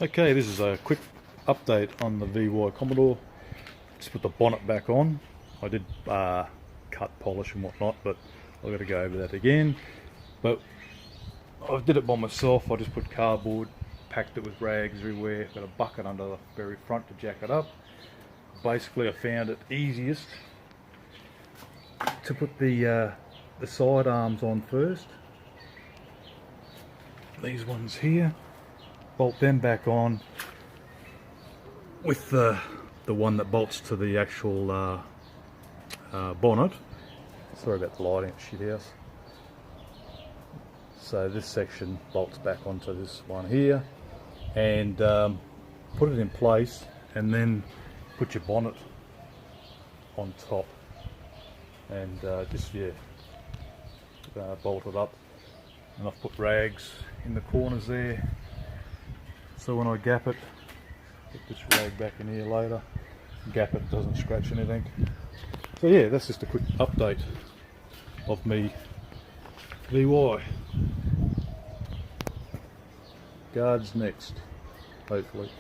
Okay, this is a quick update on the VY Commodore. Just put the bonnet back on. I did cut, polish and whatnot, but I've got to go over that again. But I did it by myself. I just put cardboard, packed it with rags everywhere, got a bucket under the very front to jack it up. Basically I found it easiest to put the side arms on first. These ones here. Bolt them back on with the one that bolts to the actual bonnet. Sorry about the lighting at shit house. So this section bolts back onto this one here, and put it in place, and then put your bonnet on top, and just bolt it up. And I've put rags in the corners there, so when I gap it, put this rag back in here later, gap it, doesn't scratch anything. So yeah, that's just a quick update of me VY. Guards next, hopefully.